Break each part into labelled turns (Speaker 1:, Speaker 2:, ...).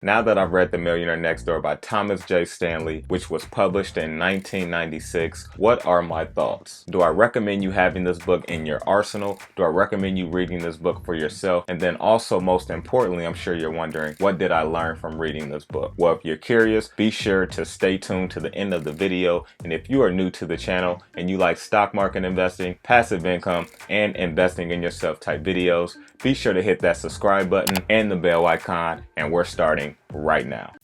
Speaker 1: Now that I've read The Millionaire Next Door by Thomas J. Stanley, which was published in 1996, what are my thoughts? Do I recommend you having this book in your arsenal? Do I recommend you reading this book for yourself? And then also, most importantly, I'm sure you're wondering, what did I learn from reading this book? Well, if you're curious, be sure to stay tuned to the end of the video. And if you are new to the channel and you like stock market investing, passive income, and investing in yourself type videos, be sure to hit that subscribe button and the bell icon, and we're starting right now.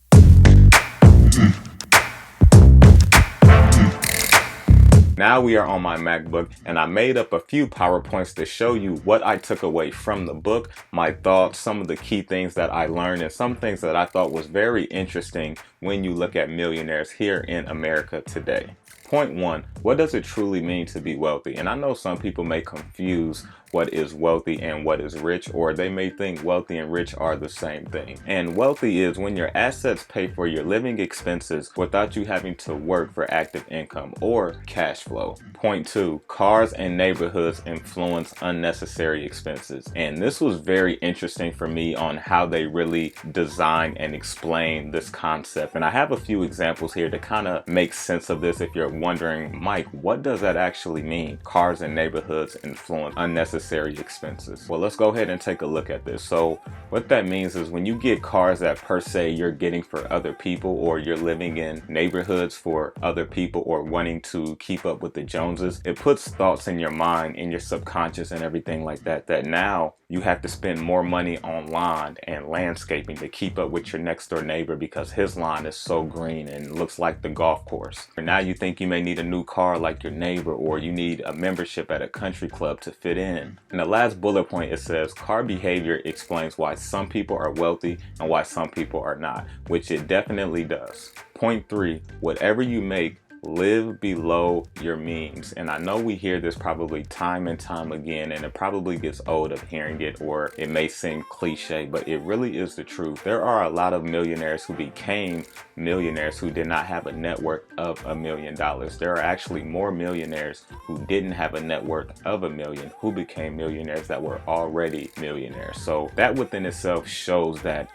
Speaker 1: Now we are on my MacBook, and I made up a few PowerPoints to show you what I took away from the book, my thoughts, some of the key things that I learned, and some things that I thought was very interesting when you look at millionaires here in America today. Point one, what does it truly mean to be wealthy? And I know some people may confuse what is wealthy and what is rich, or they may think wealthy and rich are the same thing. And wealthy is when your assets pay for your living expenses without you having to work for active income or cash flow. Point two, cars and neighborhoods influence unnecessary expenses. And this was very interesting for me on how they really design and explain this concept. And I have a few examples here to kind of make sense of this if you're wondering, Mike, what does that actually mean? Cars and neighborhoods influence unnecessary expenses. Well, let's go ahead and take a look at this. So what that means is when you get cars that per se you're getting for other people, or you're living in neighborhoods for other people, or wanting to keep up with the Joneses, it puts thoughts in your mind, in your subconscious and everything like that, that now you have to spend more money on lawn and landscaping to keep up with your next door neighbor because his lawn is so green and looks like the golf course. And now you think you may need a new car like your neighbor, or you need a membership at a country club to fit in. In the last bullet point, it says car behavior explains why some people are wealthy and why some people are not, which it definitely does. Point three, whatever you make, live below your means. And I know we hear this probably time and time again, and it probably gets old of hearing it, or it may seem cliche, but it really is the truth. There are a lot of millionaires who became millionaires who did not have a net worth of $1 million. There are actually more millionaires who didn't have a net worth of $1 million who became millionaires that were already millionaires. So that within itself shows that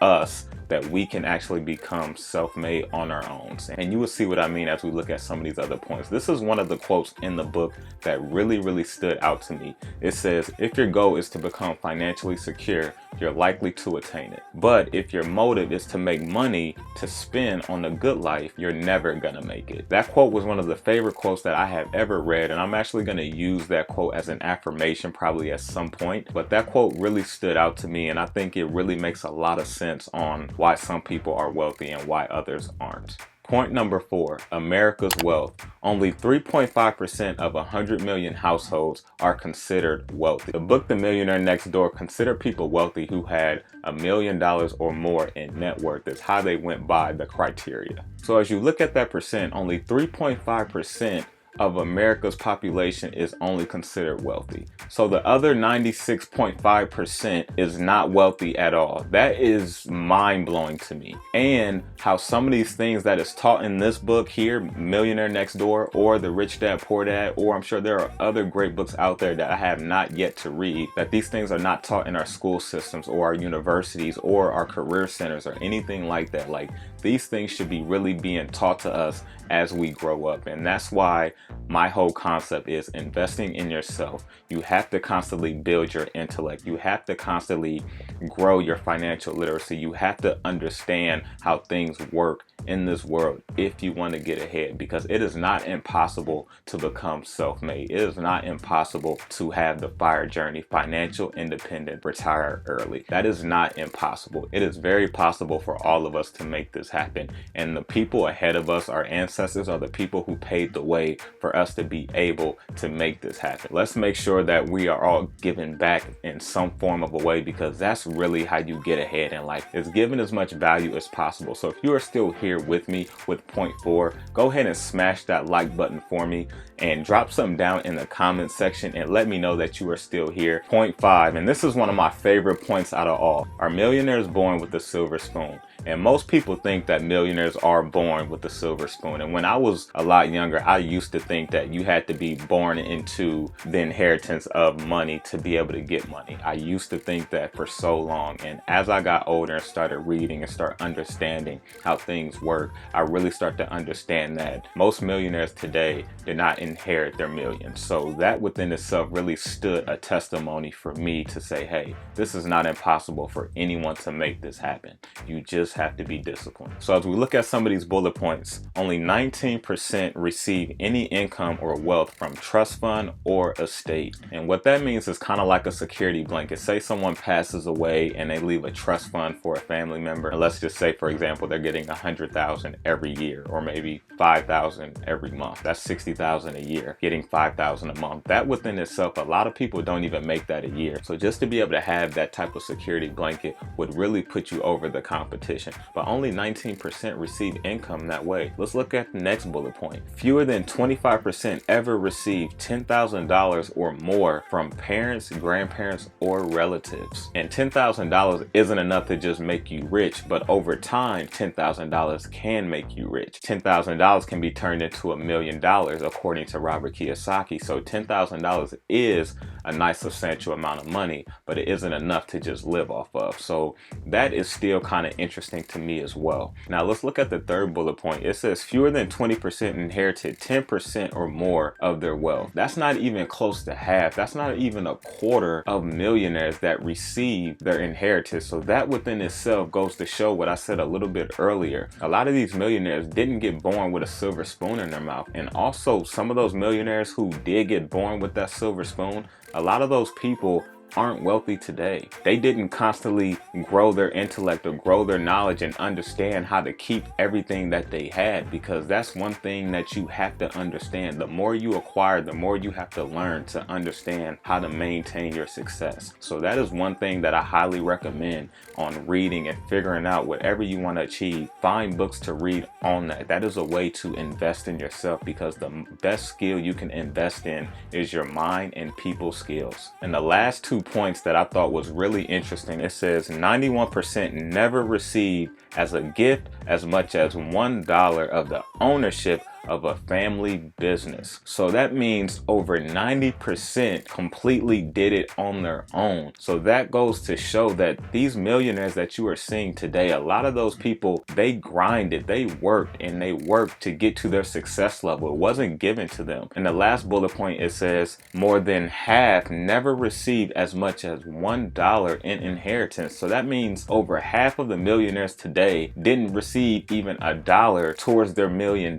Speaker 1: we can actually become self-made on our own. And you will see what I mean as we look at some of these other points. This is one of the quotes in the book that really stood out to me. It says, if your goal is to become financially secure, you're likely to attain it. But if your motive is to make money to spend on the good life, you're never gonna make it. That quote was one of the favorite quotes that I have ever read, and I'm actually gonna use that quote as an affirmation probably at some point. But that quote really stood out to me, and I think it really makes a lot of sense on why some people are wealthy and why others aren't. Point number four, America's wealth. Only 3.5% of 100 million households are considered wealthy. The book, The Millionaire Next Door, considered people wealthy who had $1 million or more in net worth. Is how they went by the criteria. So as you look at that percent, only 3.5% of America's population is only considered wealthy. So the other 96.5% is not wealthy at all. That is mind-blowing to me. And how some of these things that is taught in this book here, Millionaire Next Door, or The Rich Dad Poor Dad, or I'm sure there are other great books out there that I have not yet to read, that these things are not taught in our school systems or our universities or our career centers or anything like that. Like, these things should be really being taught to us as we grow up. And that's why my whole concept is investing in yourself. You have to constantly build your intellect. You have to constantly grow your financial literacy. You have to understand how things work in this world if you want to get ahead, because it is not impossible to become self-made. It is not impossible to have the FIRE journey, financial independent, retire early. That is not impossible. It is very possible for all of us to make this happen. And the people ahead of us, our ancestors, are the people who paved the way for us to be able to make this happen. Let's make sure that we are all giving back in some form of a way, because that's really how you get ahead in life, is giving as much value as possible. So if you are still here with me with point four, go ahead and smash that like button for me and drop something down in the comment section and let me know that you are still here. Point five, and this is one of my favorite points out of all. Are millionaires born with a silver spoon? And most people think that millionaires are born with a silver spoon. And when I was a lot younger, I used to think that you had to be born into the inheritance of money to be able to get money. I used to think that for so long. And as I got older and started reading and start understanding how things work, I really start to understand that most millionaires today did not inherit their millions. So that within itself really stood a testimony for me to say, hey, this is not impossible for anyone to make this happen. You just have to be disciplined. So as we look at some of these bullet points, only 19% receive any income or wealth from trust fund or estate. And what that means is kind of like a security blanket. Say someone passes away and they leave a trust fund for a family member. And let's just say, for example, they're getting $100,000 every year, or maybe $5,000 every month. That's $60,000 a year, getting $5,000 a month. That within itself, a lot of people don't even make that a year. So just to be able to have that type of security blanket would really put you over the competition. But only 19% receive income that way. Let's look at the next bullet point. Fewer than 25% ever receive $10,000 or more from parents, grandparents, or relatives. And $10,000 isn't enough to just make you rich, but over time, $10,000 can make you rich. $10,000 can be turned into $1 million, according to Robert Kiyosaki. So $10,000 is a nice substantial amount of money, but it isn't enough to just live off of. So that is still kind of interesting to me as well. Now let's look at the third bullet point. It says fewer than 20% inherited 10% or more of their wealth. That's not even close to half. That's not even a quarter of millionaires that receive their inheritance. So that within itself goes to show what I said a little bit earlier. A lot of these millionaires didn't get born with a silver spoon in their mouth. And also some of those millionaires who did get born with that silver spoon, a lot of those people aren't wealthy today. They didn't constantly grow their intellect or grow their knowledge and understand how to keep everything that they had, because that's one thing that you have to understand. The more you acquire, the more you have to learn to understand how to maintain your success. So that is one thing that I highly recommend on reading and figuring out whatever you want to achieve. Find books to read on that. That is a way to invest in yourself, because the best skill you can invest in is your mind and people skills. And the last two points that I thought was really interesting, it says 91% never received as a gift as much as $1 of the ownership of a family business. So that means over 90% completely did it on their own. So that goes to show that these millionaires that you are seeing today, a lot of those people, they grinded, they worked to get to their success level. It wasn't given to them. And the last bullet point, it says more than half never received as much as $1 in inheritance. So that means over half of the millionaires today didn't receive even $1 towards their $1 million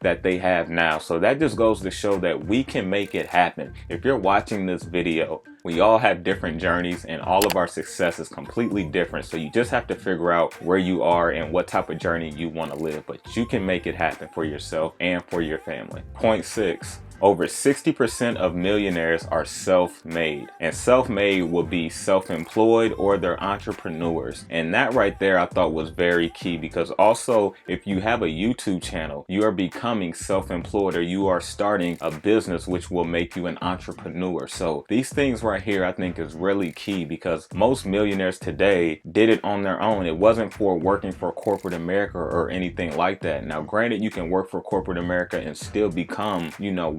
Speaker 1: that they have now. So that just goes to show that we can make it happen. If you're watching this video, we all have different journeys and all of our success is completely different. So you just have to figure out where you are and what type of journey you want to live, but you can make it happen for yourself and for your family. Point 6. Over 60% of millionaires are self-made, and self-made will be self-employed or they're entrepreneurs. And that right there I thought was very key, because also if you have a YouTube channel, you are becoming self-employed, or you are starting a business which will make you an entrepreneur. So these things right here I think is really key, because most millionaires today did it on their own. It wasn't for working for corporate America or anything like that. Now granted, you can work for corporate America and still become,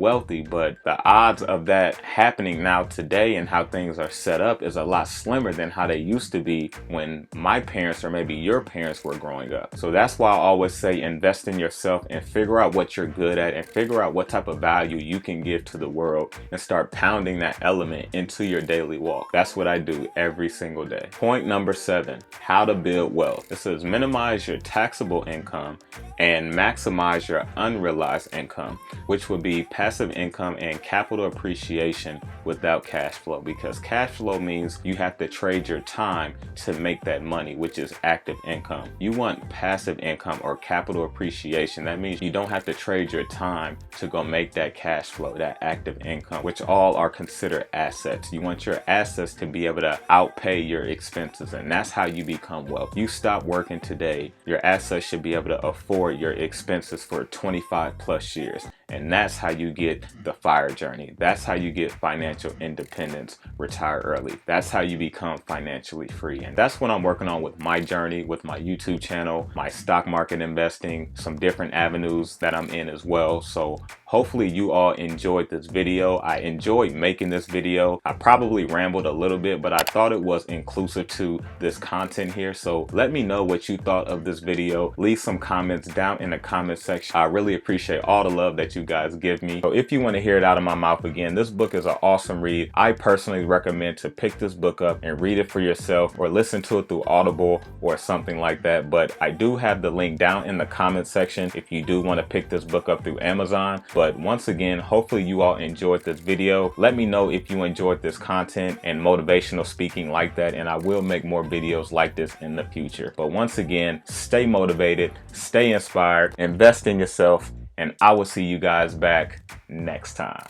Speaker 1: wealthy, but the odds of that happening now today and how things are set up is a lot slimmer than how they used to be when my parents or maybe your parents were growing up. So that's why I always say invest in yourself and figure out what you're good at and figure out what type of value you can give to the world and start pounding that element into your daily walk. That's what I do every single day. Point number 7, how to build wealth. It says minimize your taxable income and maximize your unrealized income, which would be passive income and capital appreciation without cash flow, because cash flow means you have to trade your time to make that money, which is active income. You want passive income or capital appreciation. That means you don't have to trade your time to go make that cash flow, that active income, which all are considered assets. You want your assets to be able to outpay your expenses, and that's how you become wealth. You stop working today, your assets should be able to afford your expenses for 25 plus years. And that's how you get the FIRE journey. That's how you get financial independence, retire early. That's how you become financially free. And that's what I'm working on with my journey, with my YouTube channel, my stock market investing, some different avenues that I'm in as well. So hopefully you all enjoyed this video. I enjoyed making this video. I probably rambled a little bit, but I thought it was inclusive to this content here. So let me know what you thought of this video. Leave some comments down in the comment section. I really appreciate all the love that you guys give me. So if you want to hear it out of my mouth again, this book is an awesome read. I personally recommend to pick this book up and read it for yourself, or listen to it through Audible or something like that. But I do have the link down in the comment section if you do want to pick this book up through Amazon. But once again, hopefully you all enjoyed this video. Let me know if you enjoyed this content and motivational speaking like that, and I will make more videos like this in the future. But once again, stay motivated, stay inspired, invest in yourself, and I will see you guys back next time.